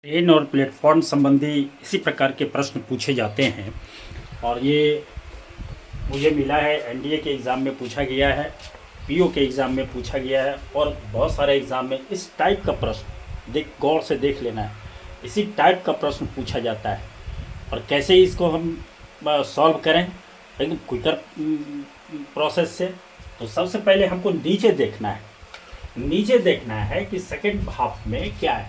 Train और platform संबंधी इसी प्रकार के प्रश्न पूछे जाते हैं और ये मुझे मिला है एनडीए के एग्ज़ाम में पूछा गया है, पीओ के एग्ज़ाम में पूछा गया है और बहुत सारे एग्ज़ाम में इस टाइप का प्रश्न गौर से देख लेना है, इसी टाइप का प्रश्न पूछा जाता है। और कैसे इसको हम सॉल्व करें एकदम क्विकर प्रोसेस से। तो सबसे पहले हमको नीचे देखना है कि सेकेंड हाफ में क्या है।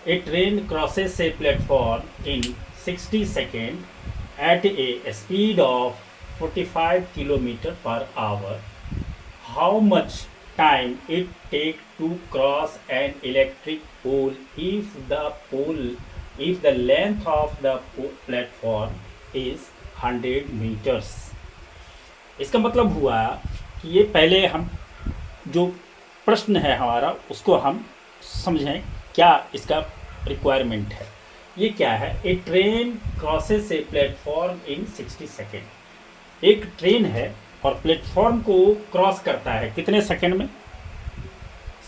A train crosses a platform in 60 seconds at a speed of 45 km per hour. How much time it take to cross an electric pole if the length of the platform is 100 meters? इसका मतलब हुआ कि ये पहले हम जो प्रश्न है हमारा उसको हम समझें क्या इसका रिक्वायरमेंट है। ये क्या है, a train crosses a platform in 60 second. एक ट्रेन है और प्लेटफॉर्म को क्रॉस करता है कितने सेकेंड में?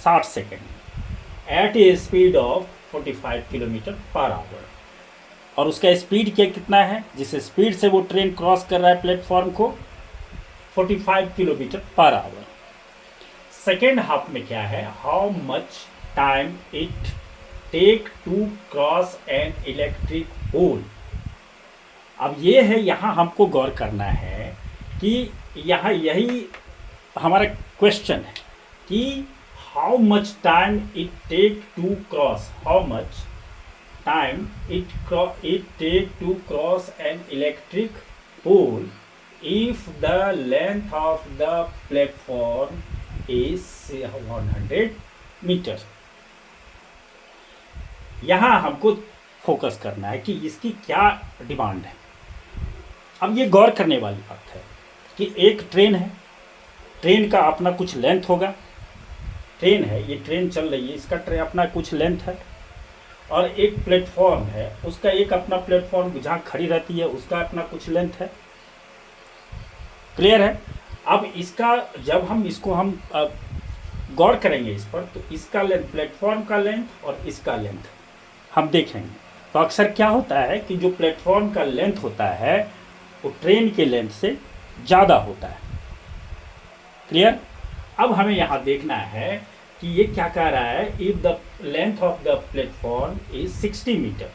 60 seconds at a speed of 45 kilometre per hour. और उसका स्पीड क्या कितना है, जिस स्पीड से वो ट्रेन क्रॉस कर रहा है प्लेटफॉर्म को, 45 kilometre per our. Second half में क्या है, how much time it take to cross an electric pole. अब ये है, यहाँ हमको गौर करना है कि यहाँ यही हमारा क्वेश्चन है कि how much time it take to cross, how much time it take to cross an electric pole if the length of the platform is 100 metre. यहाँ हमको फोकस करना है कि इसकी क्या डिमांड है। अब ये गौर करने वाली बात है कि एक ट्रेन है, ट्रेन का अपना कुछ लेंथ होगा। ट्रेन है, ये ट्रेन चल रही है, इसका ट्रेन अपना कुछ लेंथ है। और एक प्लेटफॉर्म है, उसका एक अपना प्लेटफॉर्म जहाँ खड़ी रहती है उसका अपना कुछ लेंथ है। क्लियर है? अब इसका जब हम इसको हम गौर करेंगे इस पर, तो इसका लेंथ, प्लेटफॉर्म का लेंथ और इसका लेंथ हम देखेंगे। तो अक्सर क्या होता है कि जो प्लेटफॉर्म का लेंथ होता है वो ट्रेन के लेंथ से ज़्यादा होता है। क्लियर? अब हमें यहाँ देखना है कि ये क्या कह रहा है, if the length of the platform is 60 metre.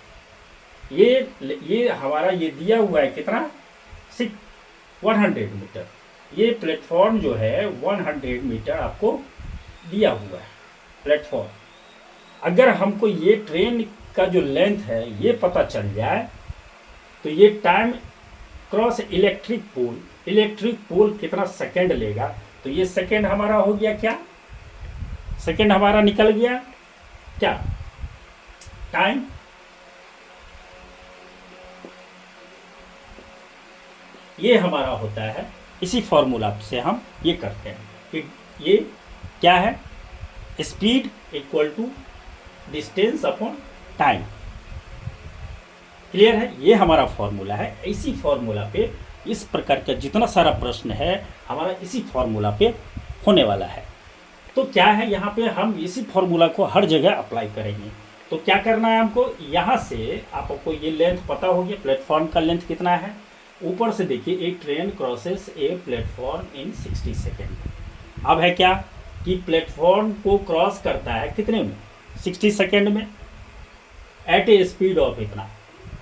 ये हमारा ये दिया हुआ है कितना, 100 मीटर। ये प्लेटफॉर्म जो है 100 मीटर आपको दिया हुआ है प्लेटफॉर्म। अगर हमको ये ट्रेन का जो लेंथ है ये पता चल जाए तो ये टाइम क्रॉस इलेक्ट्रिक पोल कितना सेकंड लेगा, तो ये सेकंड हमारा हो गया क्या, सेकंड हमारा निकल गया क्या, टाइम। ये हमारा होता है, इसी फॉर्मूला से हम ये करते हैं कि ये क्या है, speed equal to distance upon time. Clear है? ये हमारा फॉर्मूला है। इसी फॉर्मूला पे इस प्रकार का जितना सारा प्रश्न है हमारा इसी फॉर्मूला पे होने वाला है। तो क्या है, यहाँ पे हम इसी फॉर्मूला को हर जगह अप्लाई करेंगे। तो क्या करना है हमको, यहाँ से आपको ये लेंथ पता होगी, प्लेटफॉर्म का लेंथ कितना है। ऊपर से देखिए, एक train crosses a platform in 60 second. अब है क्या कि प्लेटफॉर्म को क्रॉस करता है कितने में, 60 सेकेंड में, एट ए स्पीड ऑफ इतना।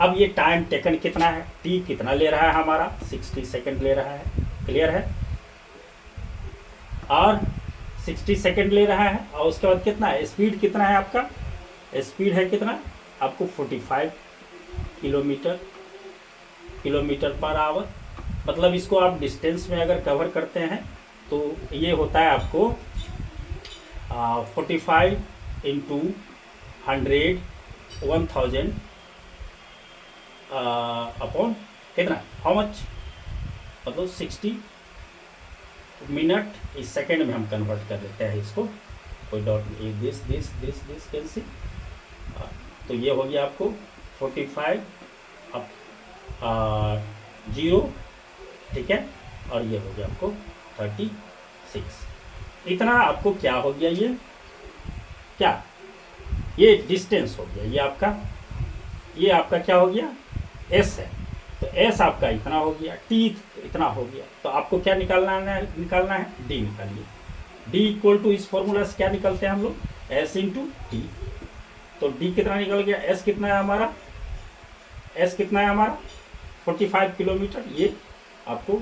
अब ये टाइम टेकन कितना है, टी कितना ले रहा है हमारा, 60 सेकेंड ले रहा है। क्लियर है? और 60 सेकेंड ले रहा है और उसके बाद कितना है, स्पीड कितना है आपका, स्पीड है कितना आपको 45 किलोमीटर पर आवर। मतलब इसको आप डिस्टेंस में अगर कवर करते हैं तो ये होता है आपको 45 इंटू 100 1000 अपॉन कितना, हाउ मच, मतलब 60 मिनट इस सेकेंड में हम कन्वर्ट कर देते हैं इसको, कोई डॉट दिस कैंसिल। तो ये हो गया आपको 45 अप 0, ठीक है, और ये हो गया आपको 36। इतना आपको क्या हो गया, ये क्या ये डिस्टेंस हो गया, ये आपका क्या हो गया, एस है। तो एस आपका इतना हो गया, टी इतना हो गया। तो आपको क्या निकालना है, डी निकालिए। डी इक्वल टू इस फॉर्मूला से क्या निकलते हैं हम लोग, एस इंटू टी। तो डी कितना निकल गया, एस कितना है हमारा, 45 किलोमीटर। ये आपको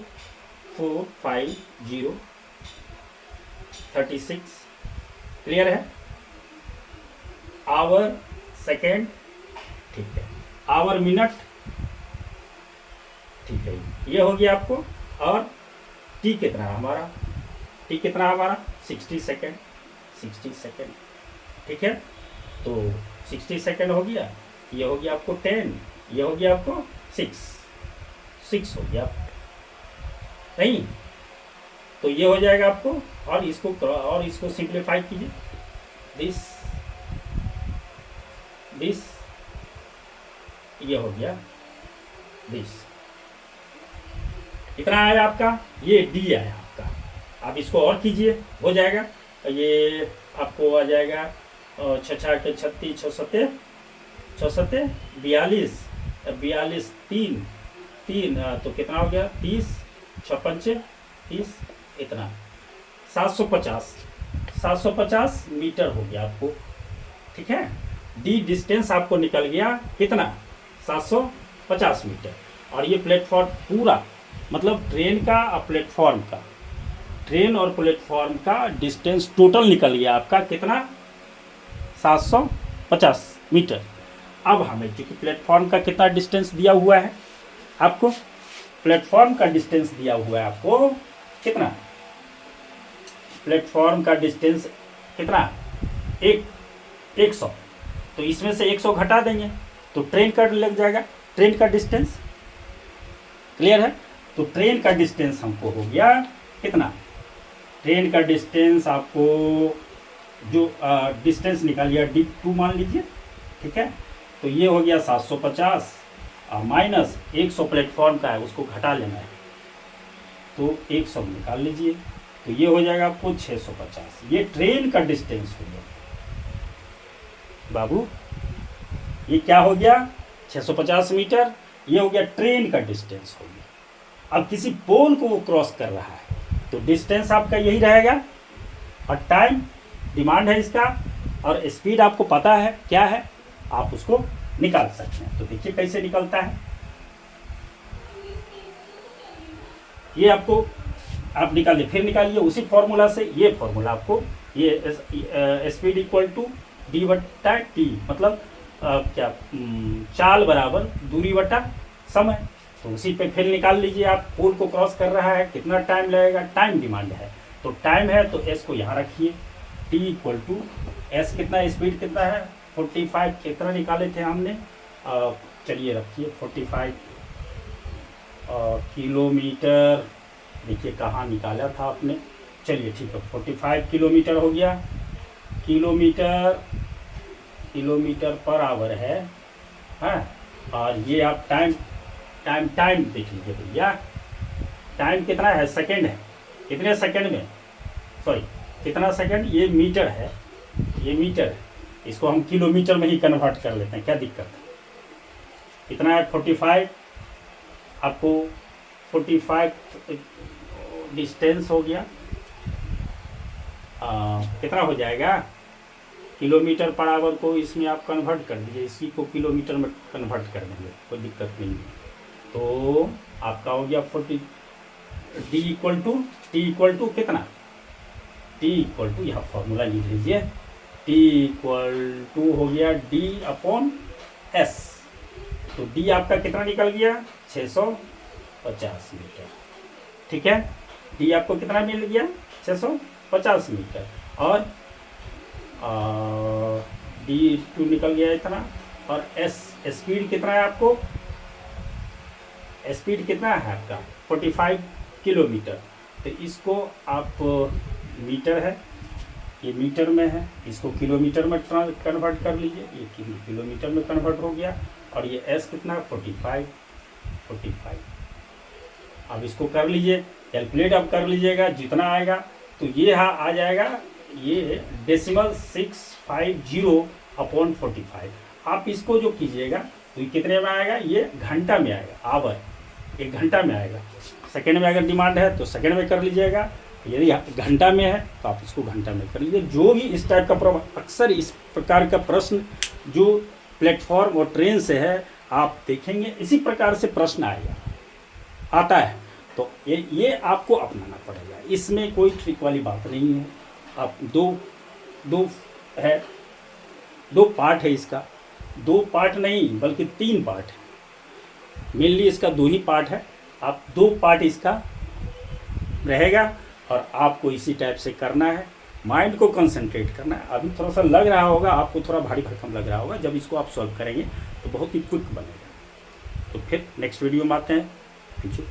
45036 क्लियर है। आवर सेकेंड, ठीक है, आवर मिनट, ठीक है, ये हो गया आपको। और टी कितना है हमारा, 60 सेकेंड, ठीक है। तो 60 सेकेंड हो गया, ये हो गया आपको 10, ये हो गया आपको 6 हो गया नहीं। तो ये हो जाएगा आपको, और इसको सिंप्लीफाई कीजिए, दिस ये हो गया दिस, इतना आया आपका, ये डी आया आपका। आप इसको और कीजिए, हो जाएगा, ये आपको आ जाएगा 6 के 36, 6 सत्ते 42, 3 तो कितना हो गया, 30, 6 पंचे 30, इतना 750 मीटर हो गया आपको, ठीक है। डी डिस्टेंस आपको निकल गया कितना, 750 मीटर। और ये प्लेटफॉर्म पूरा, मतलब ट्रेन और प्लेटफॉर्म का डिस्टेंस टोटल निकल गया आपका कितना, 750 मीटर। अब हमें चूंकि प्लेटफॉर्म का कितना डिस्टेंस दिया हुआ है आपको, प्लेटफॉर्म का डिस्टेंस दिया हुआ है आपको कितना, प्लेटफॉर्म का डिस्टेंस कितना, 100। तो इसमें से 100 घटा देंगे तो ट्रेन का लग जाएगा, ट्रेन का डिस्टेंस, क्लियर है। तो ट्रेन का डिस्टेंस हमको हो गया कितना, ट्रेन का डिस्टेंस आपको जो डिस्टेंस निकालिए D2 मान लीजिए, ठीक है। तो ये हो गया 750 माइनस 100 प्लेटफॉर्म का है, उसको घटा लेना है, तो 100 निकाल लीजिए। तो ये हो जाएगा आपको 650, ये ट्रेन का डिस्टेंस हो गया बाबू। ये क्या हो गया, 650 मीटर, ये हो गया ट्रेन का डिस्टेंस हो गया। अब किसी पोल को वो क्रॉस कर रहा है तो डिस्टेंस आपका यही रहेगा, और टाइम डिमांड है इसका, और स्पीड आपको पता है क्या है, आप उसको निकाल सकते हैं। तो देखिए कैसे निकलता है, ये आपको आप निकालिए, फिर निकालिए उसी फॉर्मूला से। ये फॉर्मूला आपको, ये स्पीड इक्वल टू डी बट्टा टी, मतलब क्या, चाल बराबर दूरी बटा समय। तो उसी पे फिर निकाल लीजिए आप, पोल को क्रॉस कर रहा है, कितना टाइम लगेगा, टाइम डिमांड है, तो टाइम है तो एस को यहाँ रखिए, टी इक्वल टू एस कितना, स्पीड कितना है 45, कितना निकाले थे हमने, चलिए रखिए 45 किलोमीटर, देखिए कहाँ निकाला था आपने, चलिए ठीक है 45 किलोमीटर हो गया, किलोमीटर पर आवर है, हाँ। और ये आप टाइम देख लीजिए भैया, टाइम कितना है, सेकंड है, कितने सेकंड में, सॉरी कितना सेकंड, ये मीटर है, इसको हम किलोमीटर में ही कन्वर्ट कर लेते हैं, क्या दिक्कत है। कितना है 45, आपको 45 डिस्टेंस हो गया, कितना हो जाएगा, किलोमीटर पर आवर को इसमें आप कन्वर्ट कर दीजिए, इसी को किलोमीटर में कन्वर्ट कर देंगे, कोई दिक्कत नहीं है। तो आपका हो गया 40, डी इक्वल टू कितना, टी इक्वल टू, यहाँ फॉर्मूला लिख लीजिए, टी इक्वल टू हो गया डी अपॉन एस। तो डी आपका कितना निकल गया, 650 मीटर, ठीक है। डी आपको कितना मिल गया, 650 मीटर, और D2 निकल गया इतना, और एस स्पीड कितना है आपको, स्पीड कितना है आपका 45 किलोमीटर। तो इसको आप मीटर है, ये मीटर में है, इसको किलोमीटर में कन्वर्ट कर लीजिए, ये किलोमीटर में कन्वर्ट हो गया, और ये एस कितना 45। अब इसको कर लीजिए, कैलकुलेट आप कर लीजिएगा, जितना आएगा तो ये आ जाएगा, ये डेसिमल 650 अपॉन 45। आप इसको जो कीजिएगा तो ये कितने में आएगा, ये घंटा में आएगा, आवर 1 घंटा में आएगा। सेकेंड में अगर डिमांड है तो सेकेंड में कर लीजिएगा, यदि घंटा में है तो आप इसको घंटा में कर लीजिए। जो भी इस टाइप का प्रश्न, अक्सर इस प्रकार का प्रश्न जो प्लेटफॉर्म और ट्रेन से है आप देखेंगे इसी प्रकार से प्रश्न आएगा, आता है। तो ये आपको अपनाना पड़ेगा, इसमें कोई ट्रिक वाली बात नहीं है। आप दो पार्ट है इसका, 2 पार्ट नहीं बल्कि 3 पार्ट है। मेनली इसका 2 ही पार्ट है, आप 2 पार्ट इसका रहेगा और आपको इसी टाइप से करना है, माइंड को कंसंट्रेट करना है। अभी थोड़ा सा लग रहा होगा आपको, थोड़ा भारी भरकम लग रहा होगा, जब इसको आप सॉल्व करेंगे तो बहुत ही क्विक बनेगा। तो फिर नेक्स्ट वीडियो में आते हैं। Thank you.